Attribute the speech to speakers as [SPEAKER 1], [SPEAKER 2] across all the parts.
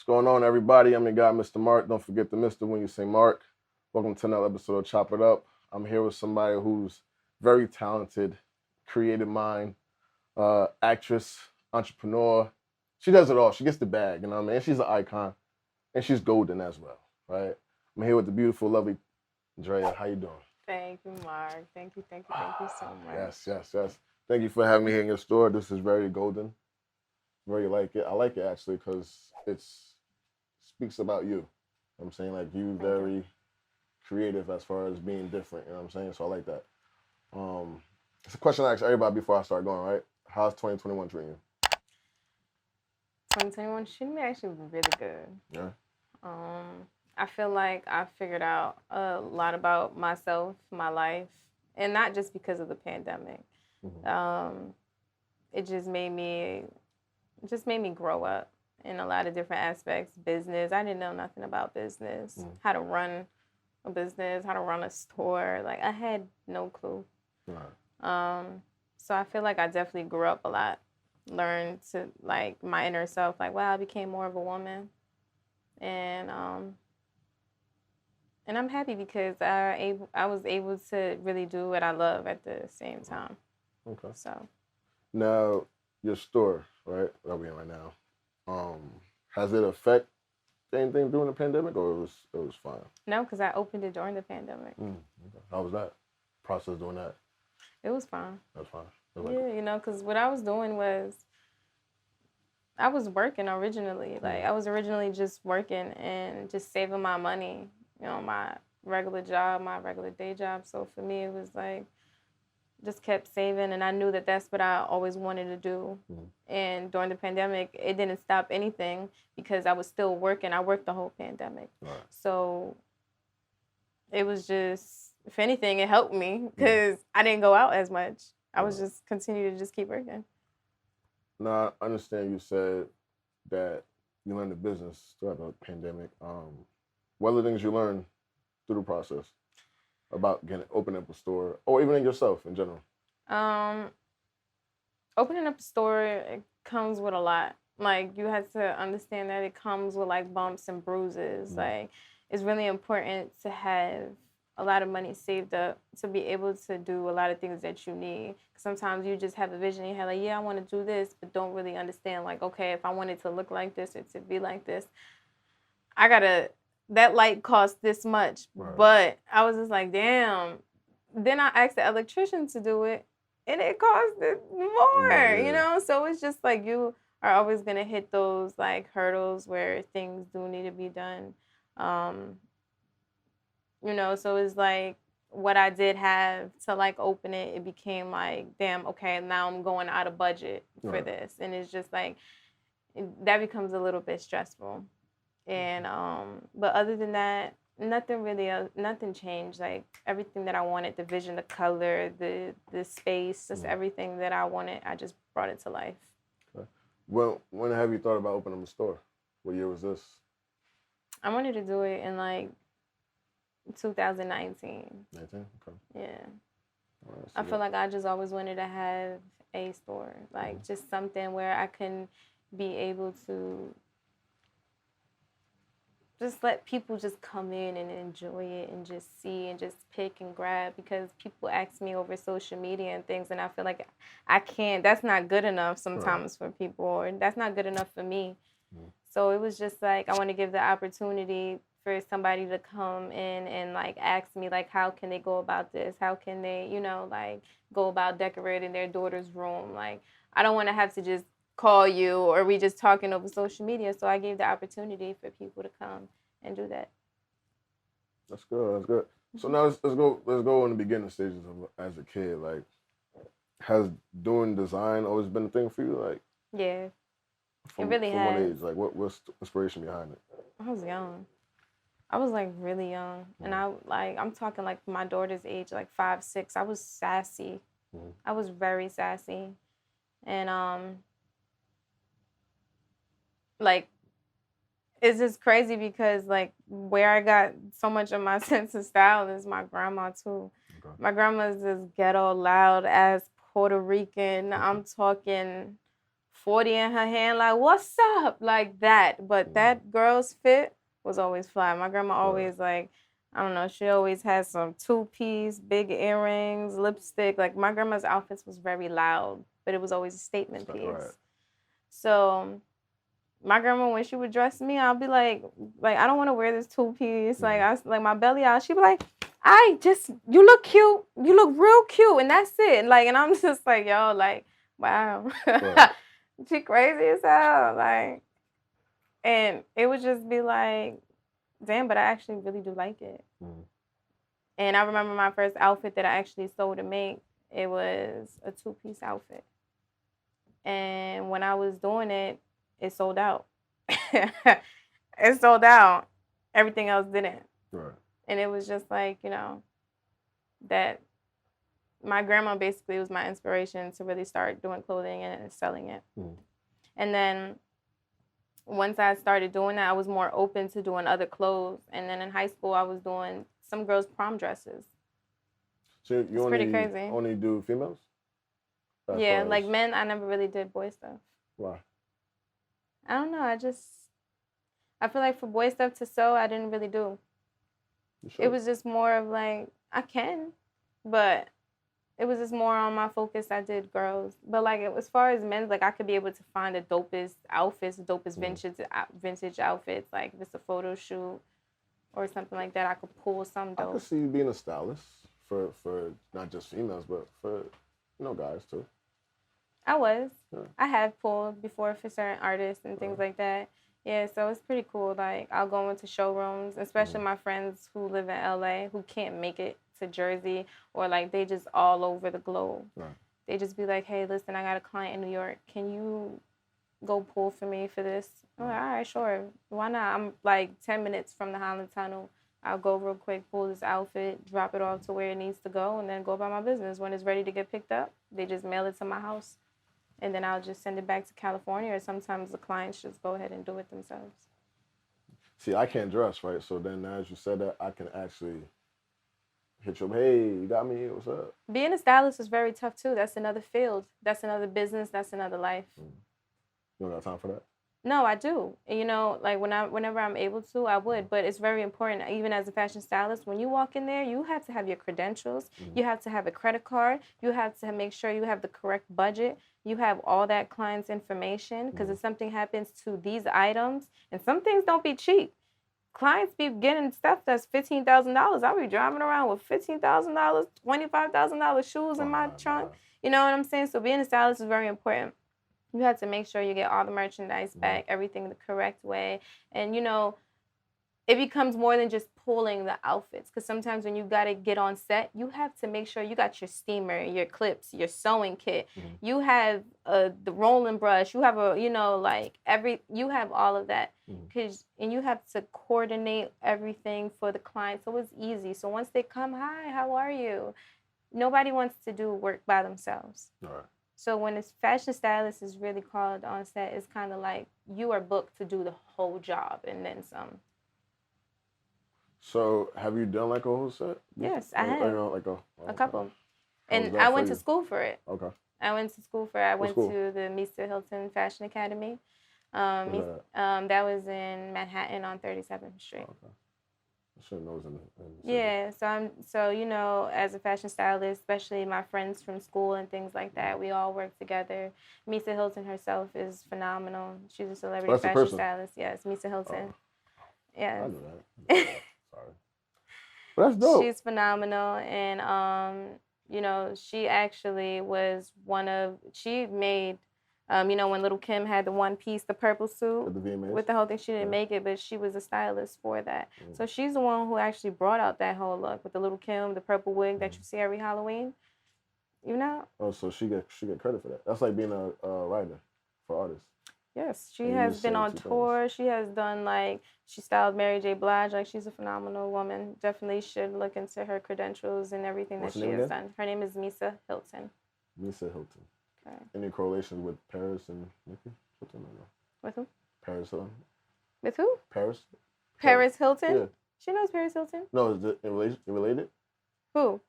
[SPEAKER 1] going on, everybody? I'm your guy, Mr. Mark. Don't forget the Mr. when you say Mark. Welcome to another episode of Chop It Up. I'm here with somebody who's very talented, creative mind, actress, entrepreneur. She does it all. She gets the bag, you know what I mean? And she's an icon, and she's golden as well, right? I'm here with the beautiful, lovely Drea. How you doing?
[SPEAKER 2] Thank you, Mark. Thank you so much.
[SPEAKER 1] Yes. Thank you for having me here in your store. This is very golden. Very like it. I like it actually because it speaks about you. You know what I'm saying, like you very creative as far as being different. You know what I'm saying? So I like that. It's a question I ask everybody before I start going. Right? How's 2021 treating you?
[SPEAKER 2] 2021 treated me actually really good.
[SPEAKER 1] Yeah.
[SPEAKER 2] I feel like I figured out a lot about myself, my life, and not just because of the pandemic. Mm-hmm. It just made me grow up in a lot of different aspects. Business, I didn't know nothing about business, how to run a business, how to run a store. Like I had no clue. Right. So I feel like I definitely grew up a lot. Learned to like my inner self. Like wow, I became more of a woman, and I'm happy because I was able to really do what I love at the same time.
[SPEAKER 1] Okay.
[SPEAKER 2] So
[SPEAKER 1] now your store, right? Where we in right now? Has it affected anything during the pandemic, or it was fine?
[SPEAKER 2] No, because I opened it during the pandemic.
[SPEAKER 1] Okay. How was that process doing that?
[SPEAKER 2] It was fine.
[SPEAKER 1] That was fine.
[SPEAKER 2] Yeah, because what I was doing was I was working originally. Like I was originally just working and just saving my money. My regular job, my regular day job. So for me, it was like just kept saving, and I knew that that's what I always wanted to do. And during the pandemic, it didn't stop anything because I was still working. I worked the whole pandemic. Right. So it was just, if anything, it helped me because I didn't go out as much. I was just continue to just keep working.
[SPEAKER 1] Now, I understand you said that you learned the business throughout the pandemic. What are the things you learned through the process about opening up a store, or even in yourself in general?
[SPEAKER 2] Opening up a store, it comes with a lot. Like, you have to understand that it comes with, like, bumps and bruises. Like, it's really important to have a lot of money saved up to be able to do a lot of things that you need. Sometimes you just have a vision in your head, like, yeah, I want to do this, but don't really understand, like, okay, if I want it to look like this or to be like this, that light costs this much. Right. But I was just like, damn. Then I asked the electrician to do it, and it cost more, So it's just like you are always going to hit those, like, hurdles where things do need to be done. So it's like what I did have to, like, open it, it became like, damn, okay, now I'm going out of budget for this. And it's just like, that becomes a little bit stressful. And, but other than that, nothing changed. Like, everything that I wanted, the vision, the color, the space, just everything that I wanted, I just brought it to life.
[SPEAKER 1] Okay. Well, when have you thought about opening a store? What year was this?
[SPEAKER 2] I wanted to do it in, like, 2019.
[SPEAKER 1] 19? Okay.
[SPEAKER 2] Yeah. Right, I feel like I just always wanted to have a store. Like, just something where I can be able to just let people just come in and enjoy it and just see and just pick and grab, because people ask me over social media and things, and I feel like I can't. That's not good enough sometimes for people, or that's not good enough for me. So it was just like, I want to give the opportunity for somebody to come in and, like, ask me, like, how can they go about this? How can they, like, go about decorating their daughter's room? Like, I don't want to have to just call you or we just talking over social media. So I gave the opportunity for people to come and do that.
[SPEAKER 1] That's good. So now let's go in the beginning stages of as a kid. Like, has doing design always been a thing for you? Like,
[SPEAKER 2] yeah, it really has.
[SPEAKER 1] What age? Like, what's the inspiration behind it?
[SPEAKER 2] I was young. I was, like, really young. And I'm talking, like, my daughter's age, like 5, 6. I was sassy. I was very sassy. And, like, it's just crazy because, like, where I got so much of my sense of style is my grandma, too. Okay. My grandma's this ghetto, loud-ass Puerto Rican. I'm talking 40 in her hand, like, what's up? Like that. But that girl's fit was always fly. My grandma always, like, I don't know, she always had some 2-piece, big earrings, lipstick. Like, my grandma's outfits was very loud, but it was always a statement piece.
[SPEAKER 1] Right.
[SPEAKER 2] So my grandma, when she would dress me, I'll be like I don't want to wear this 2-piece. Like, like my belly out. She'd be like, you look cute. You look real cute. And that's it. Like, and I'm just like, yo, like, wow.
[SPEAKER 1] Right.
[SPEAKER 2] She crazy as hell. Like, and it would just be like, damn, but I actually really do like it. And I remember my first outfit that I actually sold to make, it was a 2-piece outfit. And when I was doing it, it sold out. It sold out. Everything else didn't.
[SPEAKER 1] Right.
[SPEAKER 2] And it was just like, you know, that my grandma basically was my inspiration to really start doing clothing and selling it. And then once I started doing that, I was more open to doing other clothes. And then in high school, I was doing some girls' prom dresses.
[SPEAKER 1] So you
[SPEAKER 2] pretty crazy.
[SPEAKER 1] Only do females?
[SPEAKER 2] Yeah, like men, I never really did boy stuff.
[SPEAKER 1] Why?
[SPEAKER 2] I don't know. I feel like for boy stuff to sew, I didn't really do. It was just more of like, I can, but it was just more on my focus. I did girls. But like, as far as men's, like I could be able to find the dopest outfits, the dopest vintage outfits. Like if it's a photo shoot or something like that, I could pull some dope.
[SPEAKER 1] I could see you being a stylist for not just females, but for, guys too.
[SPEAKER 2] I was. Yeah. I have pulled before for certain artists and things like that. Yeah, so it's pretty cool. Like, I'll go into showrooms, especially my friends who live in LA who can't make it to Jersey, or like they just all over the globe. Right. They just be like, hey, listen, I got a client in New York. Can you go pull for me for this? I'm like, all right, sure. Why not? I'm like 10 minutes from the Highland Tunnel. I'll go real quick, pull this outfit, drop it off to where it needs to go, and then go about my business. When it's ready to get picked up, they just mail it to my house. And then I'll just send it back to California, or sometimes the clients just go ahead and do it themselves.
[SPEAKER 1] See, I can't dress, right? So then as you said that, I can actually hit you up, hey, you got me, what's up?
[SPEAKER 2] Being a stylist is very tough, too. That's another field. That's another business. That's another life.
[SPEAKER 1] You don't got time for that?
[SPEAKER 2] No, I do. You know, like whenever I'm able to, I would. But it's very important, even as a fashion stylist, when you walk in there, you have to have your credentials. You have to have a credit card. You have to make sure you have the correct budget. You have all that client's information, because if something happens to these items, and some things don't be cheap. Clients be getting stuff that's $15,000. I'll be driving around with $15,000, $25,000 shoes in my trunk. You know what I'm saying? So being a stylist is very important. You have to make sure you get all the merchandise back, everything the correct way. And, you know, it becomes more than just pulling the outfits. Because sometimes when you got to get on set, you have to make sure you got your steamer, your clips, your sewing kit. You have the rolling brush. You have you have all of that. And you have to coordinate everything for the client. So it's easy. So once they come, hi, how are you? Nobody wants to do work by themselves. All right. So when this fashion stylist is really called on set, it's kind of like you are booked to do the whole job and then some.
[SPEAKER 1] So have you done like a whole set?
[SPEAKER 2] Yes, I have. A couple. And I went to school for it. Okay. I went to school for it. I went to the Misa Hilton Fashion Academy. That was in Manhattan on 37th Street. Okay.
[SPEAKER 1] I should know it was in
[SPEAKER 2] yeah, so you know, as a fashion stylist, especially my friends from school and things like that, we all work together. Misa Hilton herself is phenomenal. She's a celebrity fashion stylist. Yes, Misa Hilton. Yes. I knew that. Sorry.
[SPEAKER 1] But that's dope.
[SPEAKER 2] She's phenomenal, and you know, she actually was she made. You know, when Little Kim had the one piece, the purple suit with the whole thing, she didn't make it, but she was a stylist for that. So she's the one who actually brought out that whole look with the Little Kim, the purple wig that you see every Halloween. You know?
[SPEAKER 1] Oh, so she get credit for that. That's like being a writer for artists.
[SPEAKER 2] Yes, she has been on tour. She has done she styled Mary J. Blige. Like, she's a phenomenal woman. Definitely should look into her credentials and everything that she has done. Her name is Misa Hilton.
[SPEAKER 1] Misa Hilton. Okay. Any correlation with Paris and Nikki Hilton?
[SPEAKER 2] With who?
[SPEAKER 1] Paris Hilton.
[SPEAKER 2] With who?
[SPEAKER 1] Paris.
[SPEAKER 2] Paris Hilton?
[SPEAKER 1] Yeah.
[SPEAKER 2] She knows Paris Hilton.
[SPEAKER 1] No, is it related?
[SPEAKER 2] Who?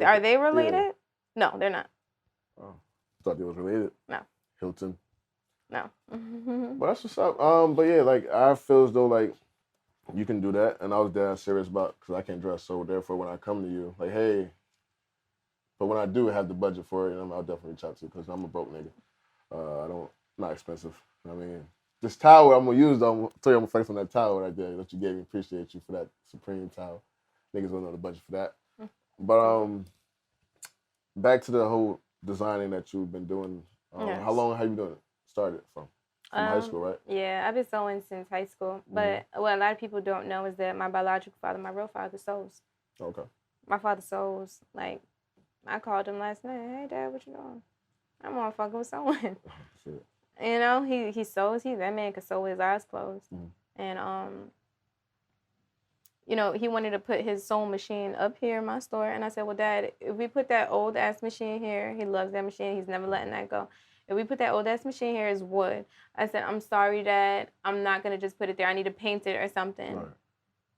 [SPEAKER 2] Are they related? Yeah. No, they're not.
[SPEAKER 1] Oh, thought they was related.
[SPEAKER 2] No.
[SPEAKER 1] Hilton.
[SPEAKER 2] No.
[SPEAKER 1] But that's what's up. But yeah, like I feel as though like you can do that, and I was dead serious about because I can't dress. So therefore, when I come to you, like, hey, but when I do have the budget for it, I'll definitely reach out to you because I'm a broke nigga. I don't not expensive. I mean, this towel I'm gonna use though. I'm gonna tell you I'm gonna flex on that towel right there that you gave me. Appreciate you for that Supreme towel. Niggas don't know the budget for that. But back to the whole designing that you've been doing.
[SPEAKER 2] Yes.
[SPEAKER 1] How long have you done it? Started from high school, right?
[SPEAKER 2] Yeah, I've been sewing since high school. But what a lot of people don't know is that my biological father, my real father, sews.
[SPEAKER 1] Okay.
[SPEAKER 2] My father sews. Like, I called him last night. Hey, Dad, what you doing? I'm motherfucking with sewing.
[SPEAKER 1] Shit.
[SPEAKER 2] You know, he sews. That man could sew with his eyes closed. And you know, he wanted to put his sewing machine up here in my store. And I said, well, Dad, if we put that old ass machine here, he loves that machine. He's never letting that go. If we put that old ass machine here, it's wood. I said, I'm sorry, Dad. I'm not going to just put it there. I need to paint it or something. Right.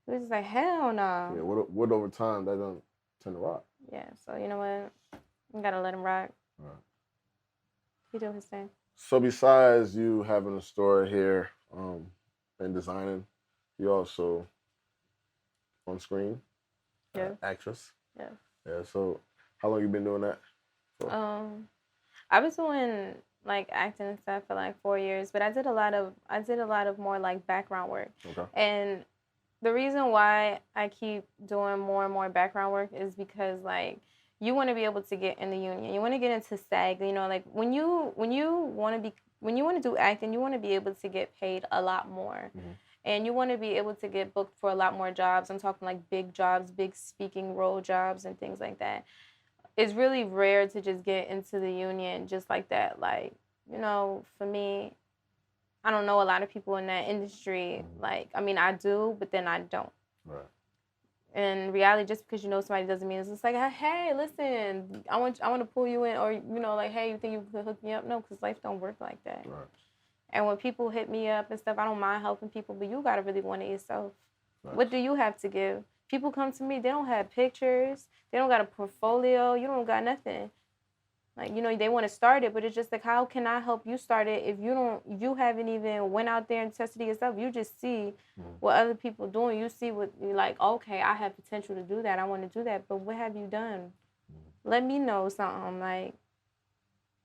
[SPEAKER 2] He was just like, hell no.
[SPEAKER 1] Yeah, wood over time, that doesn't tend to rot.
[SPEAKER 2] Yeah, so you know what? You got to let him rock.
[SPEAKER 1] Right.
[SPEAKER 2] He do his thing.
[SPEAKER 1] So besides you having a store here and designing, you also on screen, actress.
[SPEAKER 2] Yeah.
[SPEAKER 1] Yeah. So how long you been doing that?
[SPEAKER 2] I was doing like acting and stuff for like 4 years, but I did a lot of more like background work.
[SPEAKER 1] Okay.
[SPEAKER 2] And the reason why I keep doing more and more background work is because like you want to be able to get in the union. You want to get into SAG. You know, like when you want to do acting, you want to be able to get paid a lot more. And you want to be able to get booked for a lot more jobs. I'm talking like big jobs, big speaking role jobs and things like that. It's really rare to just get into the union just like that. Like, you know, for me, I don't know a lot of people in that industry. Like, I mean, I do, but then I don't.
[SPEAKER 1] Right.
[SPEAKER 2] In reality, just because you know somebody doesn't mean it's just like, hey, listen, I want to pull you in, or you know, like, hey, you think you could hook me up? No, because life don't work like that.
[SPEAKER 1] Right.
[SPEAKER 2] And when people hit me up and stuff, I don't mind helping people, but you gotta really want it yourself. Right. What do you have to give? People come to me, they don't have pictures, they don't got a portfolio, you don't got nothing. Like, you know, they want to start it, but it's just like, how can I help you start it if you haven't even went out there and tested it yourself? You just see what other people doing. You see what you're like, okay, I have potential to do that. I want to do that. But what have you done? Let me know something. Like,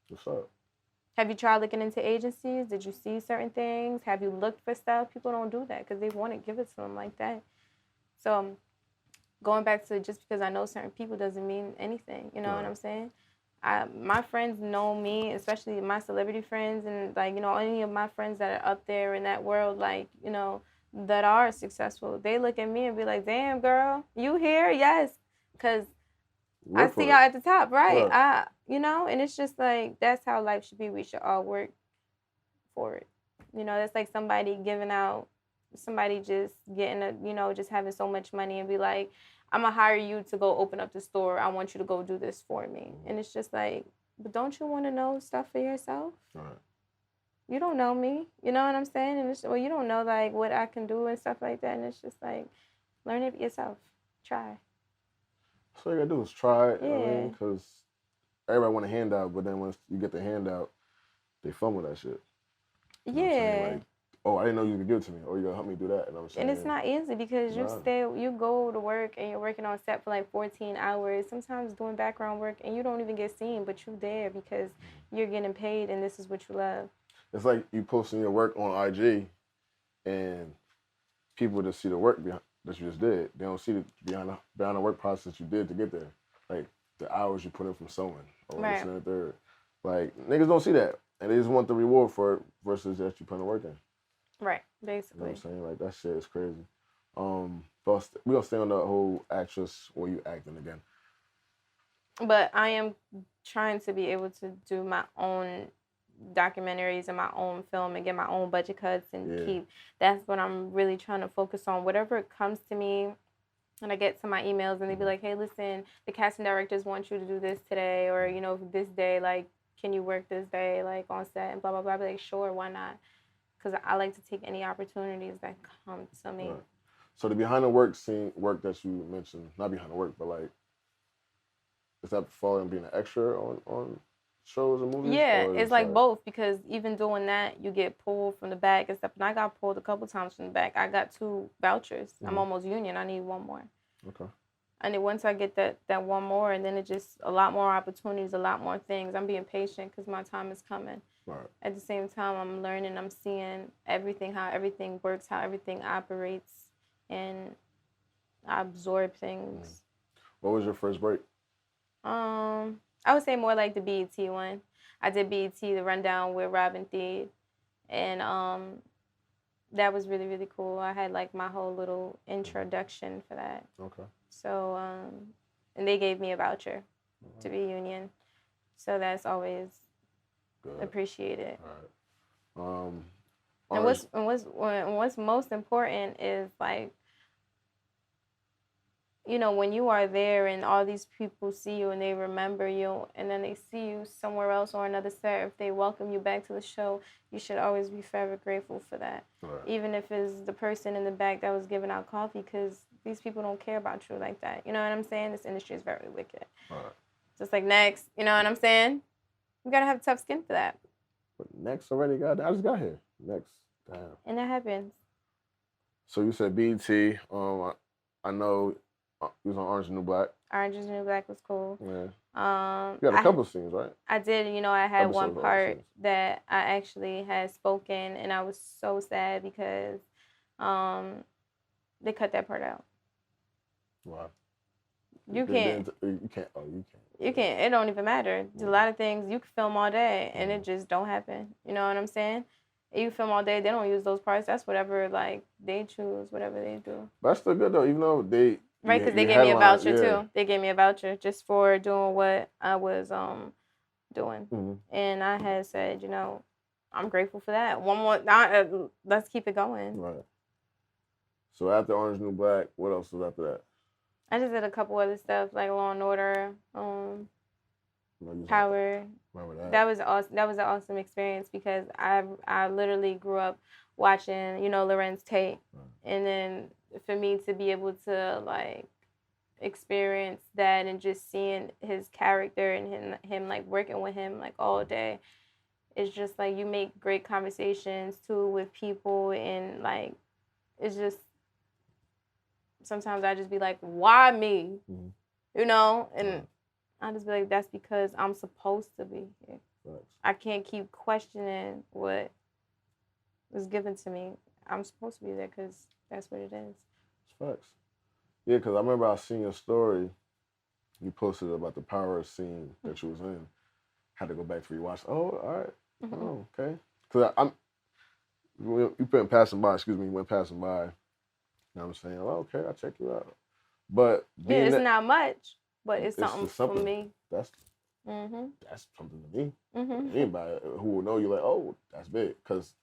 [SPEAKER 1] what's up?
[SPEAKER 2] Have you tried looking into agencies? Did you see certain things? Have you looked for stuff? People don't do that because they want to give it to them like that. So going back to just because I know certain people doesn't mean anything. You know what I'm saying? My friends know me, especially my celebrity friends, and like, you know, any of my friends that are up there in that world, like, you know, that are successful, they look at me and be like, damn, girl, you here? Yes. Because I see y'all at the top, right? You know, and it's just like, that's how life should be. We should all work for it. You know, that's like somebody just getting you know, just having so much money and be like, I'm going to hire you to go open up the store. I want you to go do this for me. And it's just like, but don't you want to know stuff for yourself? Right. You don't know me. You know what I'm saying? And it's, well, you don't know, like, what I can do and stuff like that. And it's just like, learn it yourself. Try.
[SPEAKER 1] So all you got to do is try it. Yeah. I mean, because everybody want a handout, but then once you get the handout, they fumble that shit. You know like, oh, I didn't know you could give it to me. Or you gonna help me do that. And
[SPEAKER 2] it's not easy because you go to work and you're working on set for like 14 hours, sometimes doing background work, and you don't even get seen, but you're there because you're getting paid and this is what you love.
[SPEAKER 1] It's like you posting your work on IG and people just see the work that you just did. They don't see the behind the work process you did to get there. Like the hours you put in from sewing or this and the third. Like niggas don't see that. And they just want the reward for it versus that you put the work in.
[SPEAKER 2] Right, basically.
[SPEAKER 1] You know what I'm saying? Like, that shit is crazy. But we're going to stay on the whole actress or you acting again.
[SPEAKER 2] But I am trying to be able to do my own documentaries and my own film and get my own budget cuts and keep. That's what I'm really trying to focus on. Whatever comes to me, and I get to my emails and they be like, hey, listen, the casting directors want you to do this today, or, you know, this day, like, can you work this day, like, on set and blah, blah, blah. I'll be like, sure, why not? Because I like to take any opportunities that come to me. Right.
[SPEAKER 1] So the behind the work that you mentioned, not behind the work, but like, is that falling being an extra on shows and movies?
[SPEAKER 2] Yeah,
[SPEAKER 1] Or
[SPEAKER 2] it's like both, because even doing that, you get pulled from the back and stuff. And I got pulled a couple times from the back. I got 2 vouchers. I'm almost union. I need 1 more.
[SPEAKER 1] Okay.
[SPEAKER 2] And then once I get that 1 more, and then it just a lot more opportunities, a lot more things. I'm being patient because my time is coming.
[SPEAKER 1] Right.
[SPEAKER 2] At the same time, I'm learning. I'm seeing everything, how everything works, how everything operates, and I absorb things.
[SPEAKER 1] What was your first break?
[SPEAKER 2] I would say more like the BET one. I did BET, the rundown with Robin Thede, and that was really, really cool. I had like my whole little introduction for that.
[SPEAKER 1] Okay.
[SPEAKER 2] So and they gave me a voucher to be union, so that's always
[SPEAKER 1] good.
[SPEAKER 2] Appreciated.
[SPEAKER 1] All right.
[SPEAKER 2] And what's most important is like, you know, when you are there and all these people see you and they remember you, and then they see you somewhere else or another set, if they welcome you back to the show, you should always be forever grateful for that.
[SPEAKER 1] Right.
[SPEAKER 2] Even if it's the person in the back that was giving out coffee, because these people don't care about you like that. You know what I'm saying? This industry is very wicked.
[SPEAKER 1] Right.
[SPEAKER 2] Just like next, you know what I'm saying? You gotta have tough skin for that.
[SPEAKER 1] But next already got. I just got here. Next, damn.
[SPEAKER 2] And that happens.
[SPEAKER 1] So you said BET. I know you was on Orange is the New Black.
[SPEAKER 2] Orange is the New Black was cool.
[SPEAKER 1] Yeah. You had a couple of scenes, right?
[SPEAKER 2] I did. You know, I had one
[SPEAKER 1] Episodes,
[SPEAKER 2] part that I actually had spoken, and I was so sad because they cut that part out.
[SPEAKER 1] Wow.
[SPEAKER 2] You can't.
[SPEAKER 1] You can't. Oh, you can't.
[SPEAKER 2] You can't. It don't even matter. There's a lot of things you can film all day, and it just don't happen. You know what I'm saying? You film all day, they don't use those parts. That's whatever, like, they choose, whatever they do.
[SPEAKER 1] That's still good, though, even though they...
[SPEAKER 2] Right, because they gave me a voucher, too. They gave me a voucher just for doing what I was doing.
[SPEAKER 1] Mm-hmm.
[SPEAKER 2] And I had said, you know, I'm grateful for that. One more, let's keep it going.
[SPEAKER 1] Right. So after Orange New Black, what else was after that?
[SPEAKER 2] I just did a couple other stuff, like Law and Order, Power.
[SPEAKER 1] Remember that?
[SPEAKER 2] That was awesome. That was an awesome experience because I literally grew up watching, you know, Lorenz Tate, and then for me to be able to like experience that and just seeing his character and him like working with him like all day, it's just like you make great conversations too with people, and like it's just sometimes I just be like, why me? Mm-hmm. You know, and I just be like, that's because I'm supposed to be here. Right. I can't keep questioning what was given to me. I'm supposed to be there because that's what it is.
[SPEAKER 1] It's facts. Yeah, because I remember I seen your story. You posted about the power scene that you was in. Had to go back to rewatch. Oh, all right. Mm-hmm. Oh, okay. Because you went passing by. You went passing by. You know what I'm saying? Oh, okay, I'll check you out. But
[SPEAKER 2] yeah, it's not much. But it's something for me.
[SPEAKER 1] That's something to me. Mm-hmm. Anybody who will know you, like, oh, that's big. Because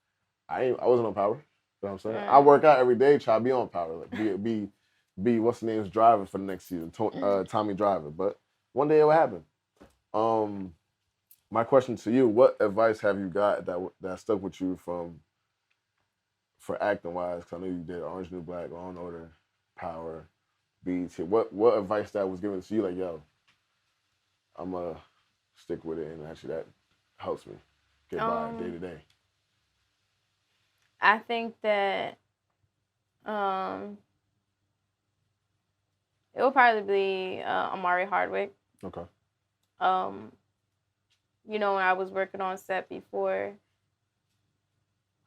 [SPEAKER 1] I wasn't on power. You know what I'm saying? I work out every day, try to be on power. Like, be what's the name's driver for the next season, Tommy Driver. But one day it will happen. My question to you: what advice have you got that stuck with you for acting wise? Because I know you did Orange New Black, Law and Order, Power. BET. What advice that was given to you? Like, yo, I'm gonna stick with it, and actually that helps me get by day to day.
[SPEAKER 2] I think that it will probably be Amari Hardwick.
[SPEAKER 1] Okay.
[SPEAKER 2] You know, when I was working on set before,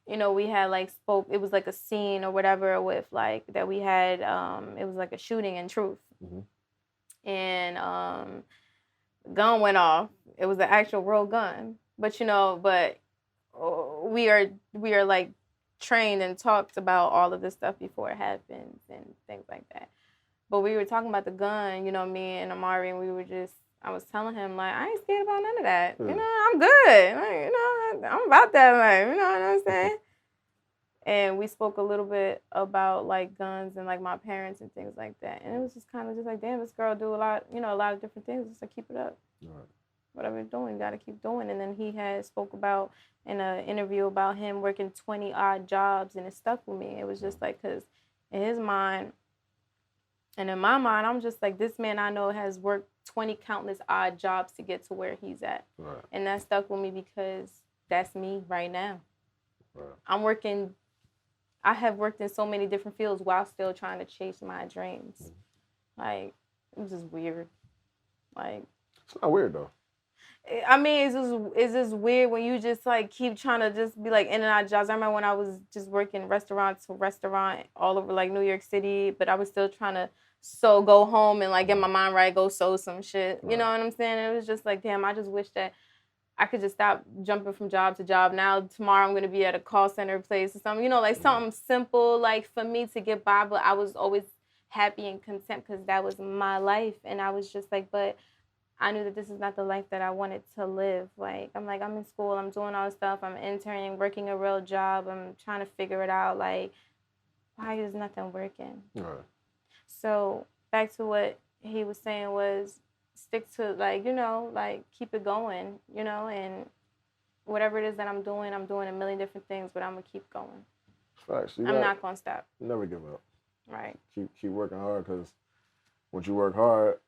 [SPEAKER 2] you know, we had like it was like a scene or whatever with like that we had, it was like a shooting in Truth. Mm-hmm. And gun went off. It was an actual real gun. But, you know, we are like trained and talked about all of this stuff before it happens and things like that. But we were talking about the gun, you know, me and Amari, and I was telling him, like, I ain't scared about none of that. You know, I'm good. Like, you know, I'm about that life. You know what I'm saying? And we spoke a little bit about, like, guns and, like, my parents and things like that. And it was just kind of just like, damn, this girl do a lot of different things. Just like, keep it up. Right. Whatever you're doing, you got to keep doing. And then he had spoke about in an interview about him working 20-odd jobs, and it stuck with me. It was just like, because in his mind, And in my mind, I'm just like, this man I know has worked 20 countless odd jobs to get to where he's at.
[SPEAKER 1] Right.
[SPEAKER 2] And that stuck with me because that's me right now.
[SPEAKER 1] Right.
[SPEAKER 2] I have worked in so many different fields while still trying to chase my dreams. Like, it was just weird. Like,
[SPEAKER 1] it's not weird though.
[SPEAKER 2] I mean, it's just weird when you just like keep trying to just be like in and out of jobs. I remember when I was just working restaurant to restaurant all over like New York City, but I was still trying to go home and like get my mind right, go sew some shit. You know what I'm saying? It was just like, damn, I just wish that I could just stop jumping from job to job. Now tomorrow I'm gonna be at a call center place or something. You know, like something simple, like for me to get by. But I was always happy and content because that was my life, and I was just like, but I knew that this is not the life that I wanted to live. Like, I'm in school, I'm doing all this stuff, I'm interning, working a real job, I'm trying to figure it out. Like, why is nothing working?
[SPEAKER 1] Right.
[SPEAKER 2] So back to what he was saying was stick to like, like keep it going, and whatever it is that I'm doing a million different things, but I'm gonna keep going.
[SPEAKER 1] Facts.
[SPEAKER 2] I'm not gonna stop.
[SPEAKER 1] Never give up.
[SPEAKER 2] Right.
[SPEAKER 1] Keep working hard because once you work hard,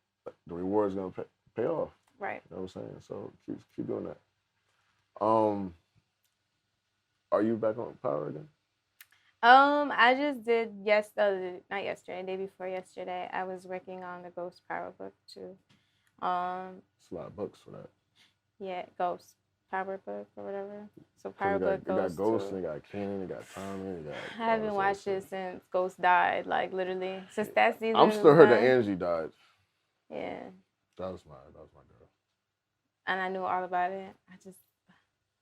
[SPEAKER 1] the reward's gonna pay off.
[SPEAKER 2] Right.
[SPEAKER 1] You know what I'm saying? So keep doing that. Are you back on Power again?
[SPEAKER 2] I just did not yesterday, the day before yesterday. I was working on the Ghost Power book too.
[SPEAKER 1] It's a lot of books for that.
[SPEAKER 2] Yeah, Ghost Power book or whatever. So Power book
[SPEAKER 1] goes. You got Ghost, and you got Kenan, you got Tommy, you got.
[SPEAKER 2] I haven't watched it since Ghost died. Like literally since that season.
[SPEAKER 1] I'm still hurt that Angie died.
[SPEAKER 2] Yeah.
[SPEAKER 1] That was my girl.
[SPEAKER 2] And I knew all about it.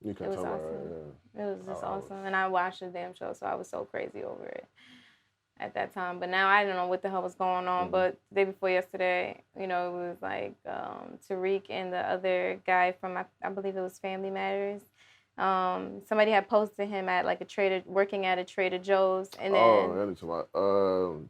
[SPEAKER 1] You can tell
[SPEAKER 2] awesome.
[SPEAKER 1] her, yeah.
[SPEAKER 2] It was just awesome. And I watched the damn show, so I was so crazy over it at that time. But now I don't know what the hell was going on. But the day before yesterday, it was like Tariq and the other guy from, I believe it was Family Matters. Somebody had posted him at like working at a Trader Joe's. And then,
[SPEAKER 1] that's about, no,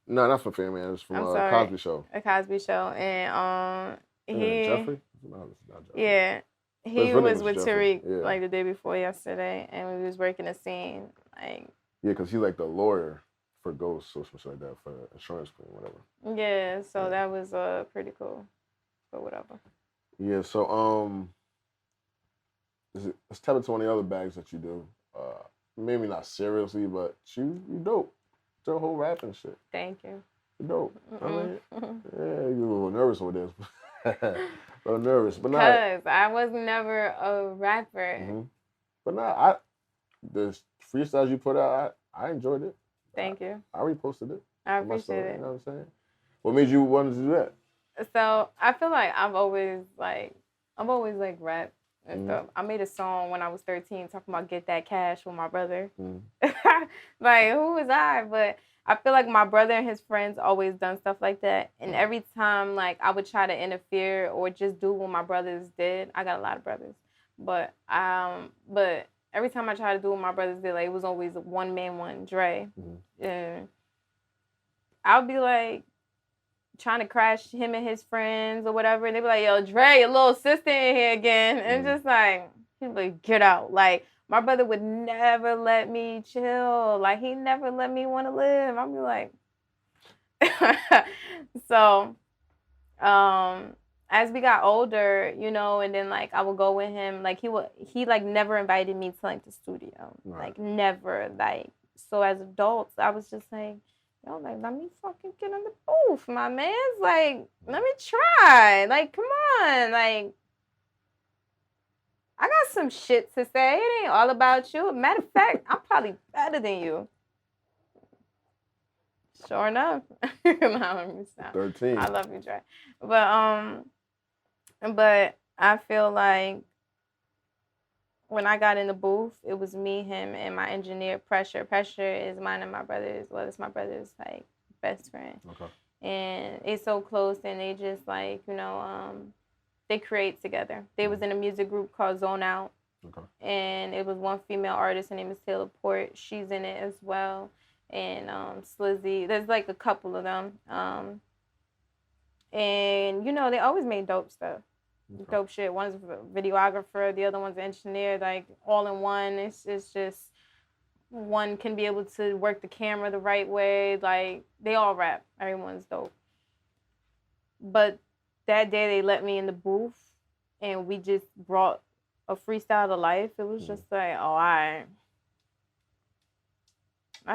[SPEAKER 1] not from Family Matters, from Cosby Show.
[SPEAKER 2] A Cosby Show. And
[SPEAKER 1] Jeffrey? No, it's not Jeffrey.
[SPEAKER 2] Yeah. He was with
[SPEAKER 1] Jeffrey.
[SPEAKER 2] Tariq like the day before yesterday, and we was working a scene. Like,
[SPEAKER 1] yeah, because he's like the lawyer for Ghost or something like that, for insurance claim, whatever.
[SPEAKER 2] Yeah, so that was pretty cool, but whatever.
[SPEAKER 1] Yeah, so let's tap into one of the other bags that you do. Maybe not seriously, but you dope. The whole rapping shit.
[SPEAKER 2] Thank you.
[SPEAKER 1] You dope. I mean, yeah, you a little nervous with this. A little nervous, but not.
[SPEAKER 2] Because I was never a rapper.
[SPEAKER 1] But not. The freestyles you put out, I enjoyed it.
[SPEAKER 2] Thank you.
[SPEAKER 1] I reposted it.
[SPEAKER 2] I appreciate it.
[SPEAKER 1] You know what I'm saying? What made you want to do that?
[SPEAKER 2] So I feel like I've always rapped and stuff. I made a song when I was 13 talking about get that cash with my brother. Like, who was I? But I feel like my brother and his friends always done stuff like that. And every time, like, I would try to interfere or just do what my brothers did. I got a lot of brothers. But every time I tried to do what my brothers did, like, it was always one man, one Dre. And I would be, like, trying to crash him and his friends or whatever. And they'd be like, yo, Dre, your little sister in here again. And just, like, he'd be like, get out. Like, my brother would never let me chill. Like, he never let me want to live. I'd be like... So, as we got older, and then, like, I would go with him. Like, he never invited me to, like, the studio.
[SPEAKER 1] Right.
[SPEAKER 2] Like, never. Like, so as adults, I was just like, yo, like, let me fucking get in the booth, my man. Like, let me try. Like, come on. Like, I got some shit to say. It ain't all about you. Matter of fact, I'm probably better than you. Sure enough.
[SPEAKER 1] 13.
[SPEAKER 2] I love you, Dre. But I feel like when I got in the booth, it was me, him, and my engineer, Pressure. Pressure is mine and my brother's. Well, it's my brother's, like, best friend.
[SPEAKER 1] Okay.
[SPEAKER 2] And it's so close, and they just, like, they create together. They was in a music group called Zone Out.
[SPEAKER 1] Okay. And
[SPEAKER 2] it was one female artist. Her name is Taylor Port. She's in it as well. And Slizzy. There's, like, a couple of them. And, they always made dope stuff. Okay. Dope shit. One's a videographer. The other one's an engineer. Like, all in one. It's just one can be able to work the camera the right way. Like, they all rap. Everyone's dope. But that day they let me in the booth and we just brought a freestyle to life. It was just like, oh, I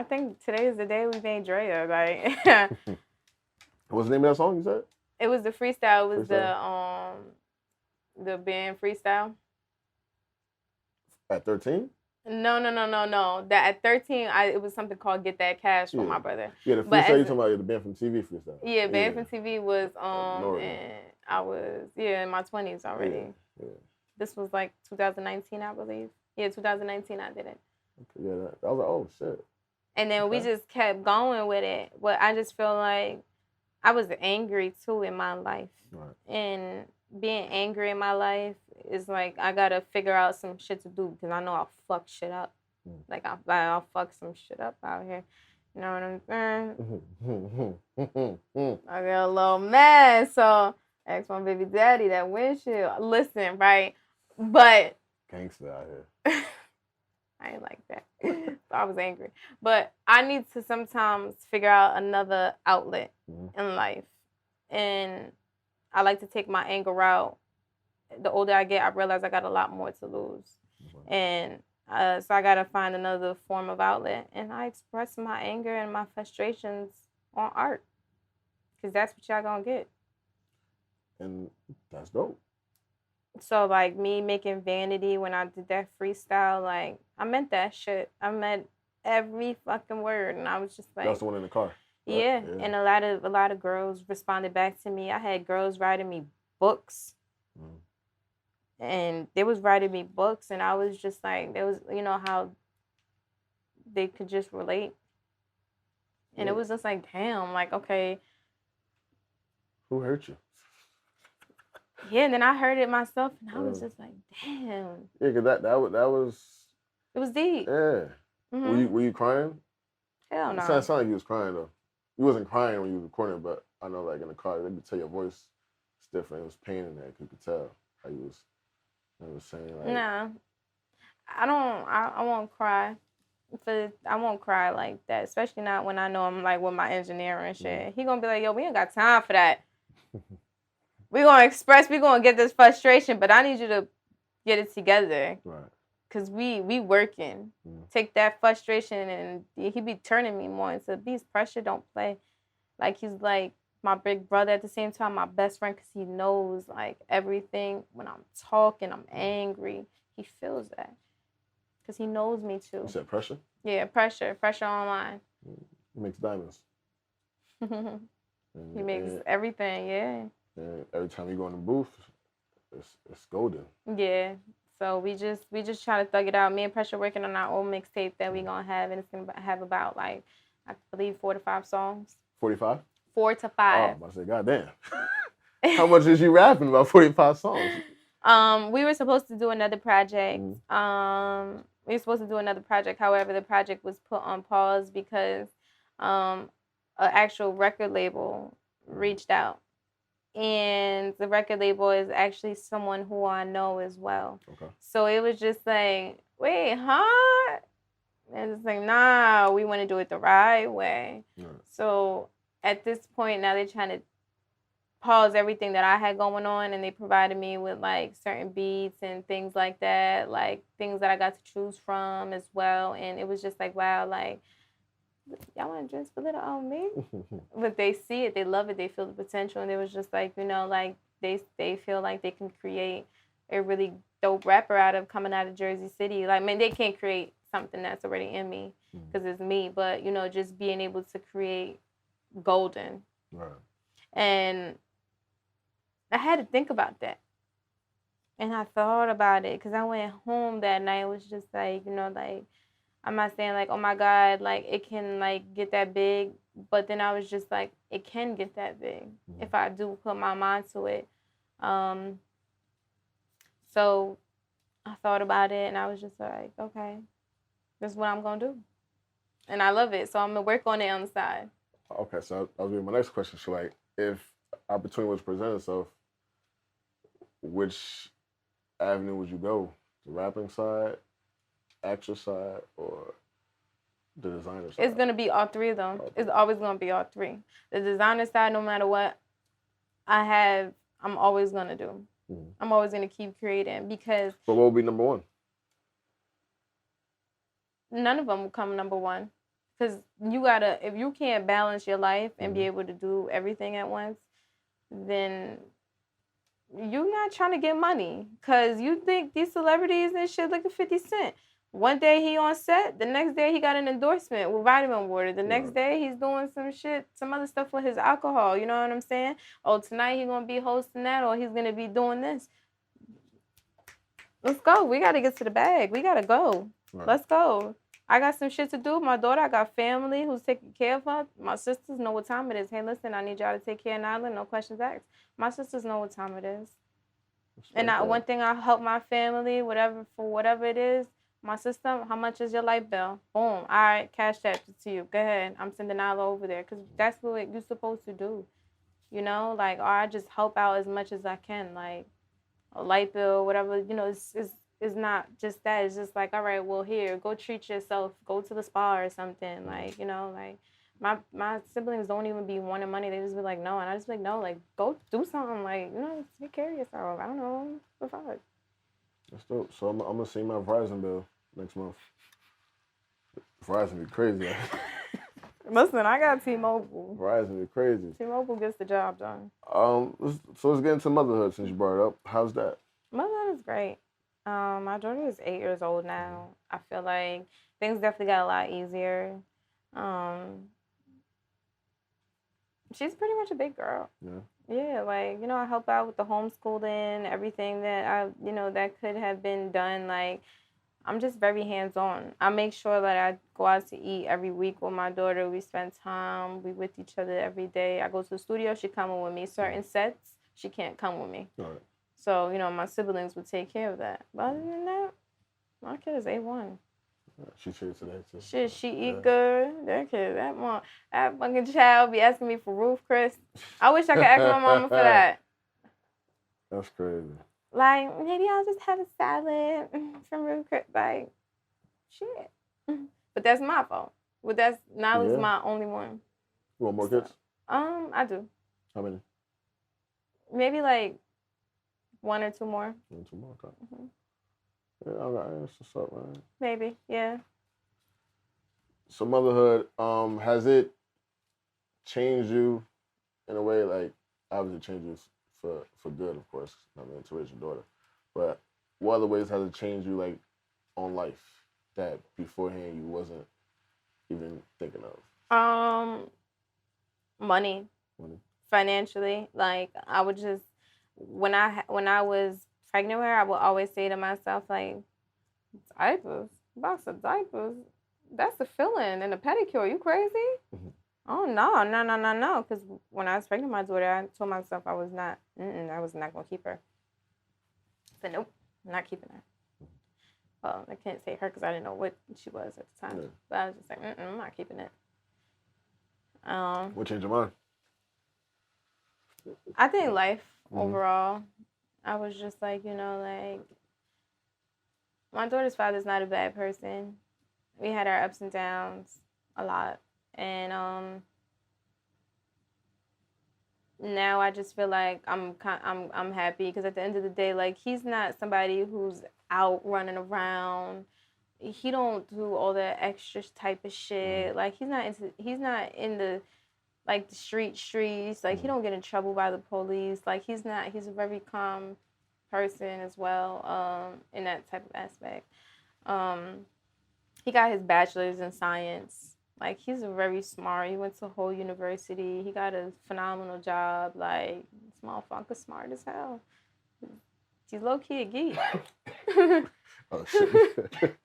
[SPEAKER 2] think today is the day we made Drea. Like,
[SPEAKER 1] What's the name of that song you said?
[SPEAKER 2] it was the freestyle. It was
[SPEAKER 1] Freestyle?
[SPEAKER 2] the band freestyle.
[SPEAKER 1] At 13?
[SPEAKER 2] No. That at 13, it was something called "Get That Cash" from my brother.
[SPEAKER 1] Yeah, the freestyle you talking about, the band from TV freestyle.
[SPEAKER 2] Yeah, band from TV was and I was in my 20s already.
[SPEAKER 1] Yeah.
[SPEAKER 2] This was like 2019, I believe. Yeah, 2019 I did it.
[SPEAKER 1] Okay, yeah, I was like, oh shit.
[SPEAKER 2] And then we just kept going with it. But I just feel like I was angry too in my life.
[SPEAKER 1] Right.
[SPEAKER 2] And being angry in my life is like I gotta figure out some shit to do because I know I'll fuck shit up. Like I'll fuck some shit up out here. You know what I'm saying? I get a little mad, so I asked my baby daddy that windshield. Listen, right? But
[SPEAKER 1] gangster out here.
[SPEAKER 2] I ain't like that. So I was angry. But I need to sometimes figure out another outlet in life. And I like to take my anger out. The older I get, I realize I got a lot more to lose. And so I got to find another form of outlet. And I express my anger and my frustrations on art. Because that's what y'all going to get.
[SPEAKER 1] And that's dope.
[SPEAKER 2] So, like, me making Vanity when I did that freestyle, like, I meant that shit. I meant every fucking word. And I was just like...
[SPEAKER 1] That's the one in the car.
[SPEAKER 2] Right? Yeah. And a lot of girls responded back to me. I had girls writing me books. And they was writing me books. And I was just like, there was, you know, how they could just relate. And it was just like, damn, like, okay.
[SPEAKER 1] Who hurt you?
[SPEAKER 2] Yeah, and then I heard it myself, and I was just like, damn.
[SPEAKER 1] Yeah, because that was...
[SPEAKER 2] It was deep.
[SPEAKER 1] Yeah. Were you crying?
[SPEAKER 2] Hell no.
[SPEAKER 1] It sounded like you was crying, though. You wasn't crying when you was recording, but I know, like, in the car, they could tell your voice is different. It was pain in there. You could tell how you was saying, like...
[SPEAKER 2] Nah. I won't cry. I won't cry like that, especially not when I know I'm, like, with my engineer and shit. He gonna be like, yo, we ain't got time for that. We're going to get this frustration, but I need you to get it together.
[SPEAKER 1] Right.
[SPEAKER 2] Because we working. Take that frustration, and he be turning me more into these pressure don't play. Like, he's like my big brother at the same time, my best friend, because he knows, like, everything. When I'm talking, I'm angry. He feels that. Because he knows me, too.
[SPEAKER 1] You said pressure?
[SPEAKER 2] Yeah, pressure. Pressure online.
[SPEAKER 1] He makes diamonds.
[SPEAKER 2] He makes everything, yeah.
[SPEAKER 1] And every time you go in the booth, it's golden.
[SPEAKER 2] Yeah. So we just try to thug it out. Me and Pressure working on our own mixtape that we gonna have, and it's gonna have about, like, I believe 4 to 5 songs.
[SPEAKER 1] 45?
[SPEAKER 2] 4 to 5.
[SPEAKER 1] Oh, I said, goddamn. How much is you rapping about 45 songs?
[SPEAKER 2] We were supposed to do another project. However, the project was put on pause because an actual record label reached out. And the record label is actually someone who I know as well. Okay. So it was just like, wait, huh? And it's like, nah, we want to do it the right way. Right. So at this point, now they're trying to pause everything that I had going on, and they provided me with, like, certain beats and things like that, like things that I got to choose from as well. And it was just like, wow, like, y'all want to just a little on me? But they see it, they love it, they feel the potential, and it was just like, you know, like, they feel like they can create a really dope rapper coming out of Jersey City. Like, man, they can't create something that's already in me because it's me, but, you know, just being able to create golden. Right. And I had to think about that. And I thought about it because I went home that night. It was just like, you know, like, I'm not saying, like, oh, my God, like, it can, like, get that big. But then I was just like, it can get that big if I do put my mind to it. So I thought about it, and I was just like, okay, this is what I'm going to do. And I love it. So I'm going to work on it on the side.
[SPEAKER 1] Okay, so that was my next question. So, like, if opportunity was to present itself, which avenue would you go? The rapping side, actor side, or The designer side.
[SPEAKER 2] It's gonna be all three of them. It's always gonna be all three. The designer side, no matter what I have, I'm always gonna do. Mm-hmm. I'm always gonna keep creating because.
[SPEAKER 1] But what would be number one?
[SPEAKER 2] None of them will come number one, because you gotta. If you can't balance your life and be able to do everything at once, then you're not trying to get money. Cause you think these celebrities and shit, look at 50 Cent. One day he on set, the next day he got an endorsement with vitamin water. The next day he's doing some shit, some other stuff with his alcohol. You know what I'm saying? Oh, tonight he's gonna be hosting that, or he's gonna be doing this. Let's go. We gotta get to the bag. We gotta go. Right. Let's go. I got some shit to do. My daughter, I got family who's taking care of her. My sisters know what time it is. Hey, listen, I need y'all to take care of Nyla. No questions asked. My sisters know what time it is. And one thing I help my family, whatever it is. My sister, how much is your light bill? Boom. All right, cash that to you. Go ahead. I'm sending Nyla over there, because that's what you're supposed to do. You know, like, or I just help out as much as I can. Like, a light bill, whatever, you know, it's not just that. It's just like, all right, well, here, go treat yourself. Go to the spa or something. Like, you know, like, my siblings don't even be wanting money. They just be like, no. And I just be like, no, like, go do something. Like, you know, take care of yourself. I don't know. The fuck.
[SPEAKER 1] That's dope. So I'm going to see my Verizon bill next month. Verizon be crazy.
[SPEAKER 2] Listen, I got T-Mobile.
[SPEAKER 1] Verizon be crazy.
[SPEAKER 2] T-Mobile gets the job done.
[SPEAKER 1] So let's get into motherhood since you brought it up. How's that?
[SPEAKER 2] Motherhood is great. My daughter is 8 years old now. I feel like things definitely got a lot easier. She's pretty much a big girl. Yeah. Yeah, like, you know, I help out with the homeschooling, everything that that could have been done. Like, I'm just very hands-on. I make sure that I go out to eat every week with my daughter. We spend time. We with each other every day. I go to the studio. She coming with me. Certain sets, she can't come with me. All right. So, you know, my siblings would take care of that. But other than that, my kid is A1.
[SPEAKER 1] She treats today too.
[SPEAKER 2] Shit, she eat good. That kid, that fucking child be asking me for Roof Chris. I wish I could ask my mama for that.
[SPEAKER 1] That's crazy.
[SPEAKER 2] Like, maybe I'll just have a salad from Roof Chris. Like, shit. But that's my fault. But Nyla's my only one.
[SPEAKER 1] You want more kids?
[SPEAKER 2] I do.
[SPEAKER 1] How many?
[SPEAKER 2] Maybe like 1 or 2 more.
[SPEAKER 1] 1 or 2 more, okay. Mm-hmm. Yeah, all right, that's what's up, man.
[SPEAKER 2] Maybe, yeah.
[SPEAKER 1] So motherhood, has it changed you in a way? Like, obviously it changes for good, of course. I mean, to raise your daughter. But what other ways has it changed you, like, on life that beforehand you wasn't even thinking of?
[SPEAKER 2] Money. Financially, like, I would just when I was pregnant with her, I would always say to myself, like, diapers, box of diapers, that's the filling and the pedicure. You crazy? Mm-hmm. Oh no. Because when I was pregnant with my daughter, I told myself I was not gonna keep her. I said, nope, I'm not keeping her. Well, I can't say her because I didn't know what she was at the time. Yeah. But I was just like, I'm not keeping it.
[SPEAKER 1] What changed your mind?
[SPEAKER 2] I think life overall. I was just like, like, my daughter's father's not a bad person. We had our ups and downs a lot. And now I just feel like I'm happy because at the end of the day, like, he's not somebody who's out running around. He don't do all that extra type of shit. Like, he's not in the like the streets. Like, he don't get in trouble by the police. Like, he's a very calm person as well, in that type of aspect. He got his bachelor's in science. Like, he's very smart. He went to Whole University. He got a phenomenal job. Like, this motherfucker smart as hell. He's low-key a geek.
[SPEAKER 1] Oh, shit.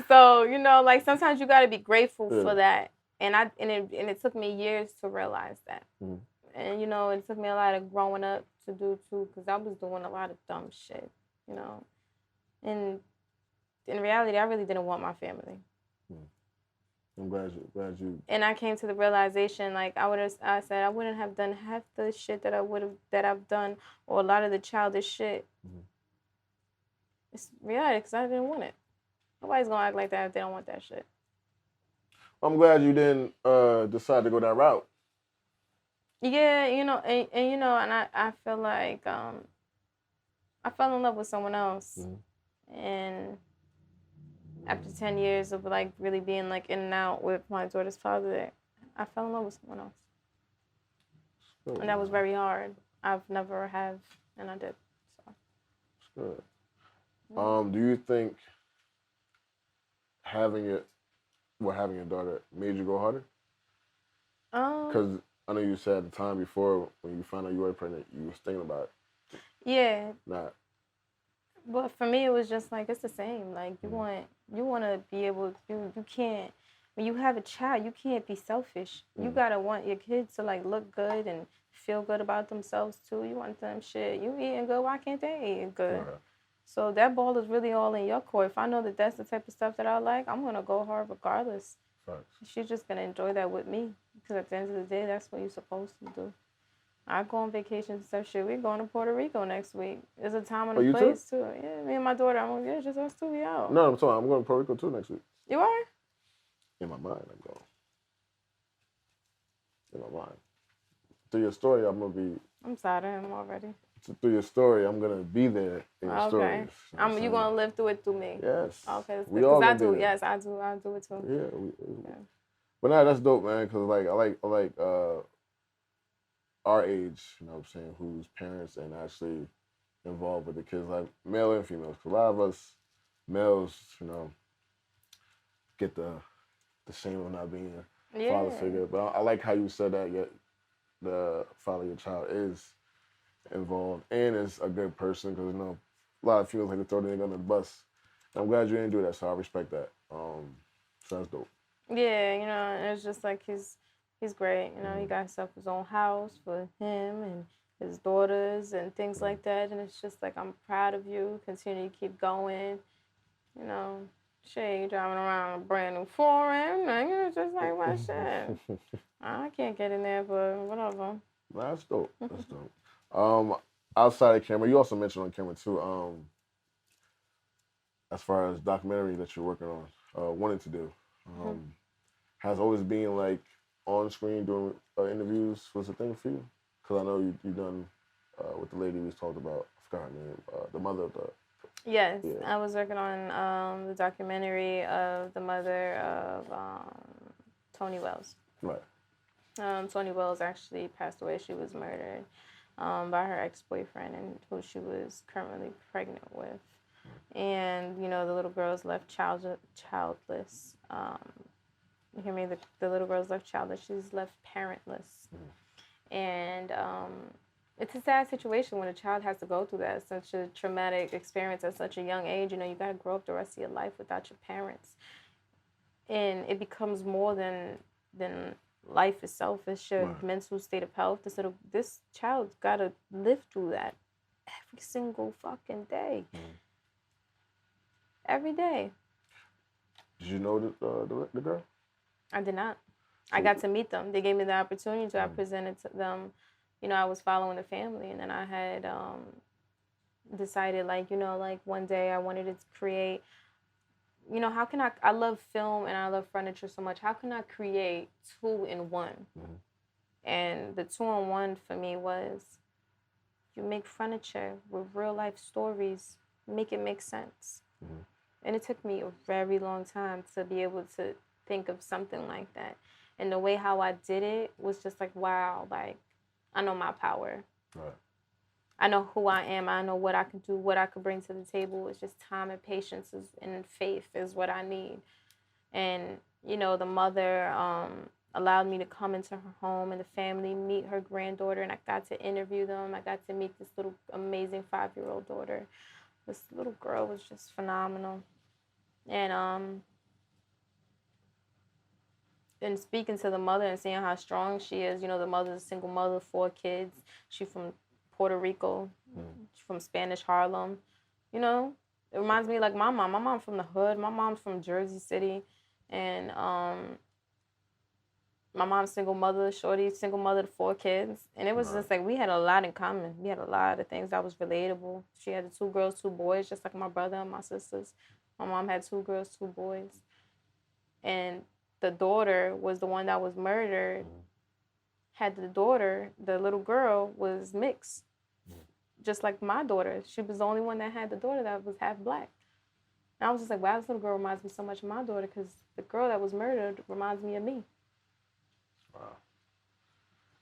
[SPEAKER 2] So, like, sometimes you got to be grateful for that. And it took me years to realize that. Mm. And, it took me a lot of growing up to do, too, because I was doing a lot of dumb shit, And in reality, I really didn't want my family. Mm.
[SPEAKER 1] I'm glad you.
[SPEAKER 2] And I came to the realization, like, I said I wouldn't have done half the shit that I've done, or a lot of the childish shit. Mm-hmm. It's reality, because I didn't want it. Nobody's gonna act like that if they don't want that shit.
[SPEAKER 1] I'm glad you didn't decide to go that route.
[SPEAKER 2] Yeah, and I feel like I fell in love with someone else,
[SPEAKER 1] Mm-hmm.
[SPEAKER 2] and after 10 years of like really being like in and out with my daughter's father, I fell in love with someone else,
[SPEAKER 1] Good,
[SPEAKER 2] and that was
[SPEAKER 1] man.
[SPEAKER 2] very hard. I've never have, and I did. So.
[SPEAKER 1] Good.
[SPEAKER 2] Yeah.
[SPEAKER 1] Do you think having it, having your daughter made you go harder?
[SPEAKER 2] Um.
[SPEAKER 1] Because I know you said at the time before when you found out you were pregnant, you was thinking about
[SPEAKER 2] Yeah,
[SPEAKER 1] not.
[SPEAKER 2] but for me, it was just like it's the same. Like
[SPEAKER 1] Mm-hmm.
[SPEAKER 2] you want to be able to. You can't when you have a child. You can't be selfish. You gotta want your kids to like look good and feel good about themselves too. You want them shit. You eating good. Why can't they eat good?
[SPEAKER 1] Right.
[SPEAKER 2] So that ball is really all in your court. If I know that that's the type of stuff that I like, I'm gonna go hard regardless.
[SPEAKER 1] Facts.
[SPEAKER 2] She's just gonna enjoy that with me because at the end of the day, that's what you're supposed to do. I go on vacation and stuff. Shit, we're going to Puerto Rico next week. There's a time and
[SPEAKER 1] Oh,
[SPEAKER 2] a
[SPEAKER 1] you too?
[SPEAKER 2] place too. Yeah, me and my daughter. I'm like, yeah, just us two. We out.
[SPEAKER 1] No, I'm sorry. I'm going to Puerto Rico too next week.
[SPEAKER 2] You are?
[SPEAKER 1] In my mind, I'm going. In my mind. Through your story, I'm gonna be.
[SPEAKER 2] I'm sorry, I'm already.
[SPEAKER 1] Through your story, I'm gonna be there in your
[SPEAKER 2] Okay.
[SPEAKER 1] stories. You know what I'm
[SPEAKER 2] You
[SPEAKER 1] saying?
[SPEAKER 2] gonna live through it through me.
[SPEAKER 1] Yes.
[SPEAKER 2] Okay, that's
[SPEAKER 1] We
[SPEAKER 2] good. Cause
[SPEAKER 1] all
[SPEAKER 2] I
[SPEAKER 1] gonna be
[SPEAKER 2] do.
[SPEAKER 1] there.
[SPEAKER 2] Yes, I do. I do it too.
[SPEAKER 1] Yeah.
[SPEAKER 2] Yeah.
[SPEAKER 1] But nah, that's dope, man. Cause like I like our age. You know what I'm saying? Who's parents and actually involved with the kids, like male and females. 'Cause a lot of us males, you know, get the shame of not being a father
[SPEAKER 2] Yeah.
[SPEAKER 1] figure. But I like how you said that. Yet the father of your child is involved and is a good person because you know a lot of females like to throw the nigga under the bus. And I'm glad you didn't do that, so I respect that. So that's dope.
[SPEAKER 2] Yeah, and it's just like he's great. He
[SPEAKER 1] Mm-hmm.
[SPEAKER 2] got himself his own house for him and his daughters and things
[SPEAKER 1] Mm-hmm.
[SPEAKER 2] like that. And it's just like I'm proud of you. Continue to keep going. You know, shit, you driving around a brand new foreign. Like, it's just like my shit. I can't get in there, but whatever.
[SPEAKER 1] Nah, that's dope. That's dope. Um, Outside of camera, you also mentioned on camera too. As far as documentary that you're working on, wanting to do, um, has always been like on screen doing interviews was a thing for you? Because I know you done with the lady we talked about. I forgot her name. The mother of the.
[SPEAKER 2] Yes,
[SPEAKER 1] Yeah.
[SPEAKER 2] I was working on the documentary of the mother of Tony Wells.
[SPEAKER 1] Right.
[SPEAKER 2] Tony Wells actually passed away. She was murdered by her ex-boyfriend, and who she was currently pregnant with. And the little girls left childless. You hear me? The little girl's left childless. She's left parentless. And it's a sad situation when a child has to go through that, such a traumatic experience at such a young age. You got to grow up the rest of your life without your parents. And it becomes more than life itself. It's your mental state of health. This child's got to live through that every single fucking day. Every day.
[SPEAKER 1] Did you know the girl?
[SPEAKER 2] I did not. I got to meet them. They gave me the opportunity to. I presented to them. I was following the family, and then I had decided, like one day I wanted to create. How can I love film and I love furniture so much. How can I create 2-in-1? And the 2-in-1 for me was you make furniture with real life stories, make it make sense. And it took me a very long time to be able to think of something like that. And the way how I did it was just like, wow, like I know my power.
[SPEAKER 1] Right.
[SPEAKER 2] I know who I am. I know what I can do, what I can bring to the table. It's just time and patience and faith is what I need. And, the mother allowed me to come into her home and the family, meet her granddaughter, and I got to interview them. I got to meet this little amazing 5-year-old daughter. This little girl was just phenomenal. And speaking to the mother and seeing how strong she is, the mother's a single mother, 4 kids. She's from Puerto Rico, from Spanish Harlem. It reminds me like my mom. My mom's from the hood. My mom's from Jersey City, and my mom's single mother, Shorty, single mother to 4 kids. And it was just like we had a lot in common. We had a lot of things that was relatable. She had 2 girls, 2 boys, just like my brother and my sisters. My mom had 2 girls, 2 boys. And the daughter was the one that was murdered. Had the daughter, the little girl, was mixed. Just like my daughter. She was the only one that had the daughter that was half black. And I was just like, wow, this little girl reminds me so much of my daughter because the girl that was murdered reminds me of me.
[SPEAKER 1] Wow.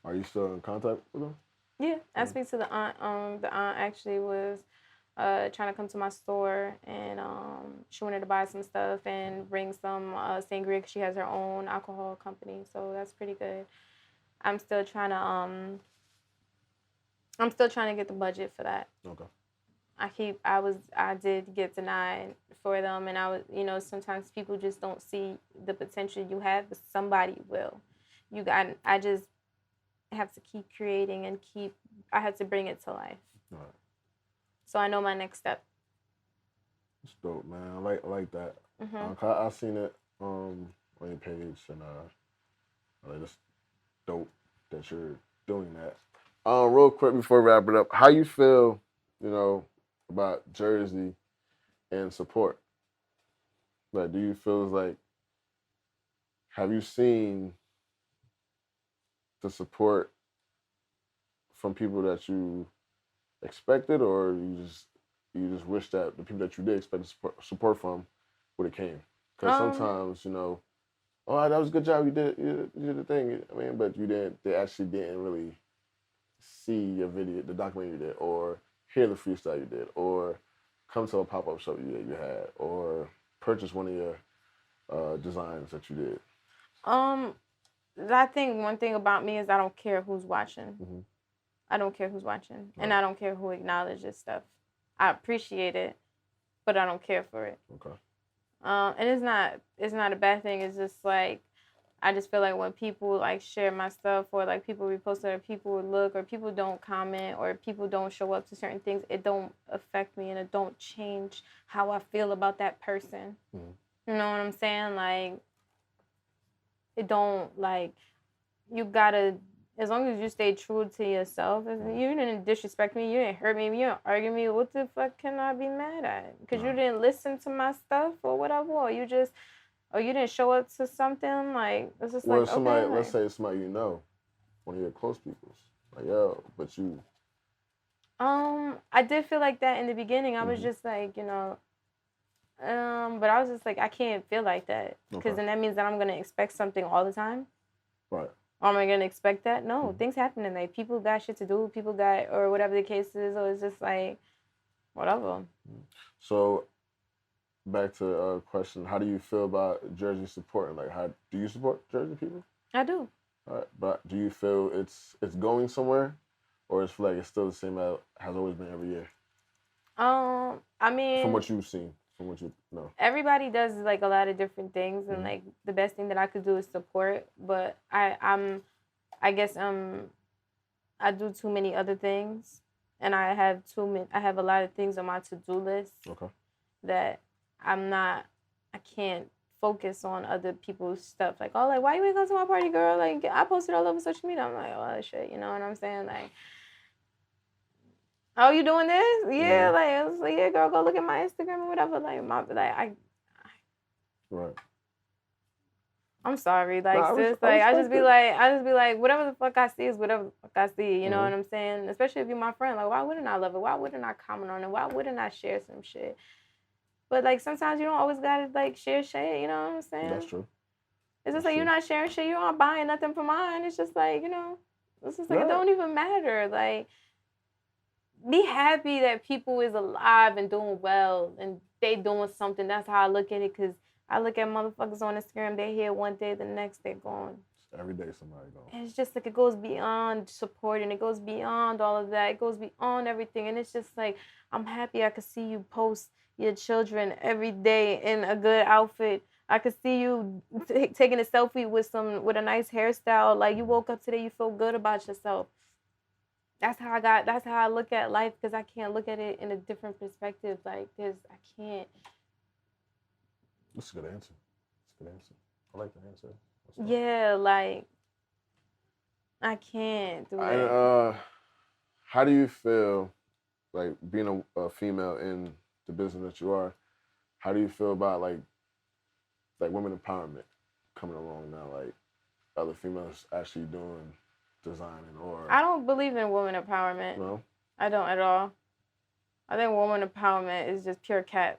[SPEAKER 1] Are you still in contact with them?
[SPEAKER 2] Yeah, I speak to the aunt. The aunt actually was trying to come to my store, and she wanted to buy some stuff and bring some sangria because she has her own alcohol company. So that's pretty good. I'm still trying to get the budget for that.
[SPEAKER 1] Okay.
[SPEAKER 2] I did get denied for them, and I was, sometimes people just don't see the potential you have, but somebody will. I just have to keep creating and I have to bring it to life.
[SPEAKER 1] Right.
[SPEAKER 2] So I know my next step.
[SPEAKER 1] It's dope, man. I like that.
[SPEAKER 2] Mm-hmm.
[SPEAKER 1] I seen it on your page, and it's dope that you're doing that. Real quick before we wrap it up, how you feel, about Jersey and support? Like, do you feel like, have you seen the support from people that you expected, or you just wish that the people that you did expect support from would have came? Because sometimes, oh, that was a good job, you did the thing. I mean, but they actually didn't really see your video, the documentary you did, or hear the freestyle you did, or come to a pop-up show you had, or purchase one of your designs that you did.
[SPEAKER 2] I think one thing about me is I don't care who's watching.
[SPEAKER 1] Mm-hmm.
[SPEAKER 2] I don't care who's watching,
[SPEAKER 1] Right.
[SPEAKER 2] and I don't care who acknowledges stuff. I appreciate it, but I don't care for it.
[SPEAKER 1] Okay.
[SPEAKER 2] And it's not a bad thing. It's just like, I just feel like when people like share my stuff, or like people repost it, or people look, or people don't comment, or people don't show up to certain things, it don't affect me, and it don't change how I feel about that person. Mm-hmm. You know what I'm saying? Like, it don't, like, you gotta, as long as you stay true to yourself, you didn't disrespect me, you didn't hurt me, you didn't argue me, what the fuck can I be mad at? Because you didn't listen to my stuff or whatever, or you didn't show up to something, like, it's just like,
[SPEAKER 1] somebody,
[SPEAKER 2] okay.
[SPEAKER 1] let's say it's somebody one of your close people, like, yo, but you...
[SPEAKER 2] I did feel like that in the beginning. I was just like, but I was just like, I can't feel like that, because then that means that I'm going to expect something all the time.
[SPEAKER 1] Right.
[SPEAKER 2] Am I going to expect that? No, things happen, and like, people got shit to do, people got, or whatever the case is, or it's just like, whatever.
[SPEAKER 1] So, back to a question, how do you feel about Jersey supporting? Like, how do you support Jersey people?
[SPEAKER 2] I do.
[SPEAKER 1] All right, but do you feel it's going somewhere, or it's like it's still the same as has always been every year?
[SPEAKER 2] I mean,
[SPEAKER 1] from what you've seen, from what you know,
[SPEAKER 2] everybody does like a lot of different things, and like the best thing that I could do is support. But I guess I do too many other things, and I have a lot of things on my to-do list. Okay. That I can't focus on other people's stuff. Like, oh, like, why you ain't come to my party, girl? Like, I posted all over social media. I'm like, oh, shit, you know what I'm saying? Like, oh, you doing this? Yeah, like, I was like, yeah, girl, go look at my Instagram or whatever. Right. I'm sorry, like, sis. Like, I just be like, whatever the fuck I see is whatever the fuck I see. You know what I'm saying? Especially if you're my friend. Like, why wouldn't I love it? Why wouldn't I comment on it? Why wouldn't I share some shit? But like, sometimes you don't always gotta like share shit. You know what I'm saying? That's true. It's just like, you're not sharing shit. You're not buying nothing for mine. It's just like, it's just like, it don't even matter. Like, be happy that people is alive and doing well and they doing something. That's how I look at it, because I look at motherfuckers on Instagram, they're here one day, the next they're gone. Every day somebody gone. And it's just like, it goes beyond supporting. It goes beyond all of that. It goes beyond everything. And it's just like, I'm happy I could see you post your children every day in a good outfit. I could see you taking a selfie with a nice hairstyle. Like, you woke up today, you feel good about yourself. That's how I look at life, because I can't look at it in a different perspective. Like, I can't. That's a good answer. I like the answer. Yeah, like, I can't do it.
[SPEAKER 1] How do you feel, like, being a female in the business that you are? How do you feel about like women empowerment? coming along now, like other females actually doing designing or?
[SPEAKER 2] I don't believe in woman empowerment.
[SPEAKER 1] No.
[SPEAKER 2] I don't at all. I think woman empowerment is just pure cap.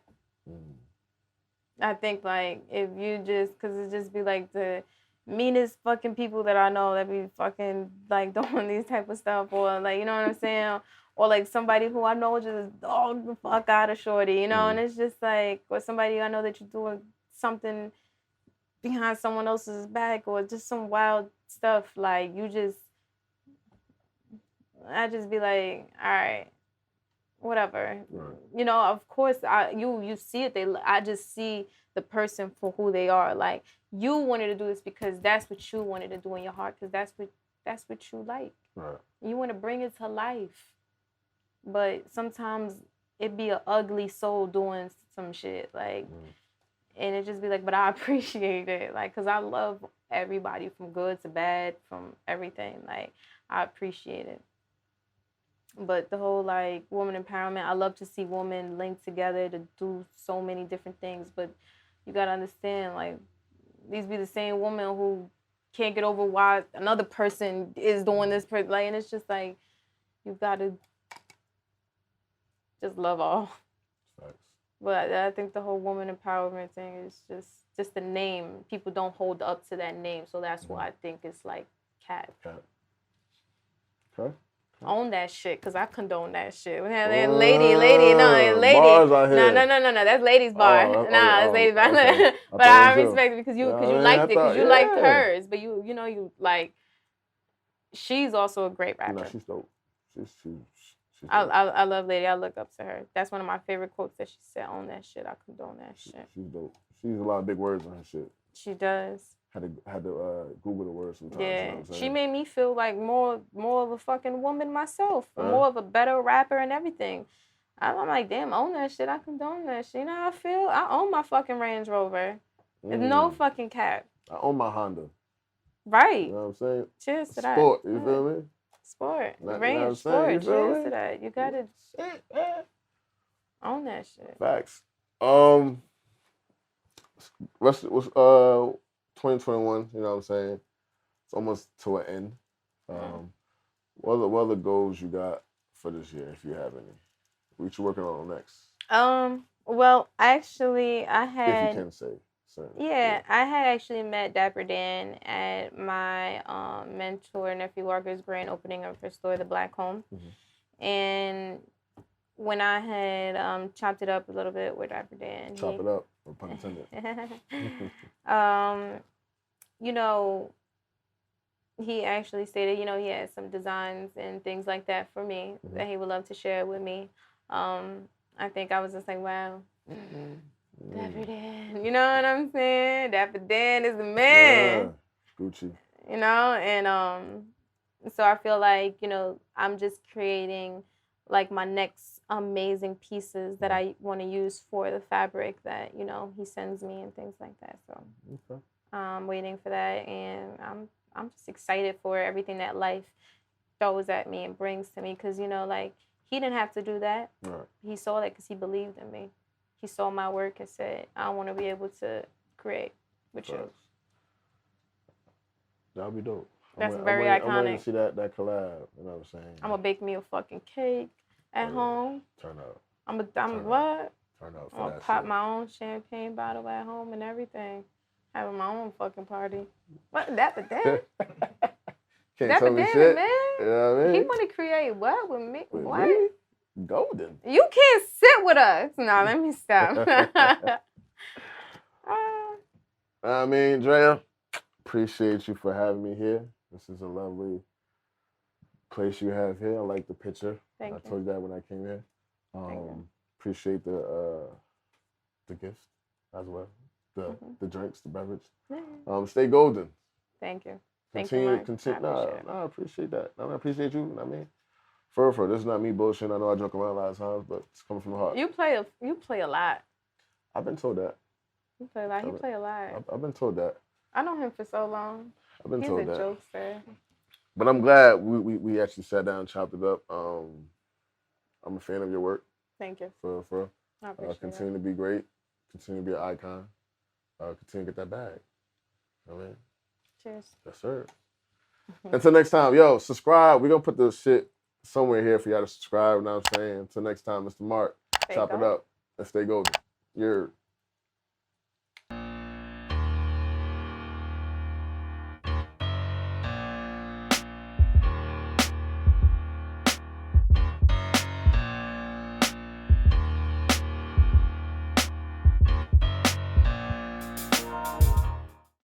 [SPEAKER 2] I think like if you just, cause it just be like the meanest fucking people that I know that be fucking like doing these type of stuff, or like, you know what I'm saying, or like somebody who I know just dog the fuck out of shorty, you know, and it's just like, or somebody I know that you're doing something behind someone else's back, or just some wild stuff, like you just, I just be like, all right, whatever.
[SPEAKER 1] Right.
[SPEAKER 2] You know, of course, you see it. I just see the person for who they are. Like you wanted to do this because that's what you wanted to do in your heart, because that's what you like.
[SPEAKER 1] Right.
[SPEAKER 2] You want to bring it to life, but sometimes it be an ugly soul doing some shit like, and it just be like, but I appreciate it, like, cause I love everybody from good to bad, from everything. Like I appreciate it. But the whole like woman empowerment, I love to see women linked together to do so many different things. But you gotta understand, like these be the same women who can't get over why another person is doing this, like, and it's just like you gotta just love all.
[SPEAKER 1] Facts.
[SPEAKER 2] But I think the whole woman empowerment thing is just the name. People don't hold up to that name, so that's why I think it's like cat.
[SPEAKER 1] Okay.
[SPEAKER 2] Own that shit, cause I condone that shit. We had
[SPEAKER 1] Bars out here.
[SPEAKER 2] No. That's ladies bar. It's ladies bar.
[SPEAKER 1] Okay.
[SPEAKER 2] But I respect it because you liked it, because you liked
[SPEAKER 1] yeah.
[SPEAKER 2] hers. But you know you like. She's also a great rapper.
[SPEAKER 1] No, she's dope. She's dope.
[SPEAKER 2] I love Lady. I look up to her. That's one of my favorite quotes that she said. Own that shit. I condone that shit.
[SPEAKER 1] She's dope. She uses a lot of big words on her shit.
[SPEAKER 2] She does.
[SPEAKER 1] Had to Google the words sometimes.
[SPEAKER 2] Yeah,
[SPEAKER 1] you know what I'm saying?
[SPEAKER 2] she made me feel like more of a fucking woman myself, more of a better rapper and everything. I'm like, damn, own that shit. I condone that shit. You know how I feel? I own my fucking Range Rover. It's no fucking cap.
[SPEAKER 1] I own my Honda.
[SPEAKER 2] Right.
[SPEAKER 1] You know what I'm saying?
[SPEAKER 2] Cheers to that.
[SPEAKER 1] Sport. You feel me?
[SPEAKER 2] Sport.
[SPEAKER 1] Range,
[SPEAKER 2] you know sport.
[SPEAKER 1] You
[SPEAKER 2] Cheers to that. You gotta own that shit.
[SPEAKER 1] Facts. What's 2021, you know what I'm saying? It's almost to an end. What are the goals you got for this year, if you have any? What you working on next?
[SPEAKER 2] Well, actually, I had...
[SPEAKER 1] If you can say.
[SPEAKER 2] Yeah, I had actually met Dapper Dan at my mentor, Nephew Walker's grand opening of her store, The Black Home. And when I had chopped it up a little bit with Dapper Dan...
[SPEAKER 1] Chop it up, no pun intended.
[SPEAKER 2] You know, he actually stated, you know, he had some designs and things like that for me that he would love to share with me. I think I was just like, wow, Dapper Dan, you know what I'm saying? Dapper Dan is the man.
[SPEAKER 1] Yeah. Gucci.
[SPEAKER 2] You know, and so I feel like, you know, I'm just creating like my next amazing pieces that I want to use for the fabric that, you know, he sends me and things like that. So I'm waiting for that, and I'm just excited for everything that life throws at me and brings to me, because, you know, like, he didn't have to do that.
[SPEAKER 1] Right.
[SPEAKER 2] He saw that because he believed in me. He saw my work and said, I want to be able to create with you.
[SPEAKER 1] That'll be dope.
[SPEAKER 2] That's very iconic.
[SPEAKER 1] I'm ready to see that collab. You know what I'm saying?
[SPEAKER 2] I'm gonna bake me a fucking cake at home.
[SPEAKER 1] Turn up.
[SPEAKER 2] I'm what?
[SPEAKER 1] Turn up for
[SPEAKER 2] I'm gonna pop my own champagne bottle at home and everything. Having my own fucking party. What? Dapper Dan?
[SPEAKER 1] Can't
[SPEAKER 2] Dapper
[SPEAKER 1] tell me
[SPEAKER 2] Dan,
[SPEAKER 1] shit.
[SPEAKER 2] man.
[SPEAKER 1] You know what I mean?
[SPEAKER 2] He want to create what with me?
[SPEAKER 1] With
[SPEAKER 2] what?
[SPEAKER 1] Me? Golden.
[SPEAKER 2] You can't sit with us. No, let me stop.
[SPEAKER 1] I mean, Drea, appreciate you for having me here. This is a lovely place you have here. I like the picture.
[SPEAKER 2] Thank you.
[SPEAKER 1] I told you that when I came here. Appreciate the gift as well. The drinks, the beverage. Stay golden.
[SPEAKER 2] Thank you.
[SPEAKER 1] Continue.
[SPEAKER 2] I
[SPEAKER 1] appreciate that. I appreciate you. I mean, for this is not me bullshit. I know I joke around a lot of times, but it's coming from the heart.
[SPEAKER 2] You play a lot.
[SPEAKER 1] I've been told that.
[SPEAKER 2] You play a lot. He play a lot.
[SPEAKER 1] I've been told that.
[SPEAKER 2] I know him for so long.
[SPEAKER 1] I've been told that.
[SPEAKER 2] He's a jokester.
[SPEAKER 1] But I'm glad we actually sat down and chopped it up. I'm a fan of your work.
[SPEAKER 2] Thank you.
[SPEAKER 1] For
[SPEAKER 2] I appreciate
[SPEAKER 1] continue to be great. Continue to be an icon. Continue to get that bag. I mean,
[SPEAKER 2] Cheers.
[SPEAKER 1] yes, sir. Until next time, yo, subscribe. We're going to put this shit somewhere here for y'all to subscribe. You know what I'm saying? Until next time, Mr. Mark, chop it up and stay golden. You're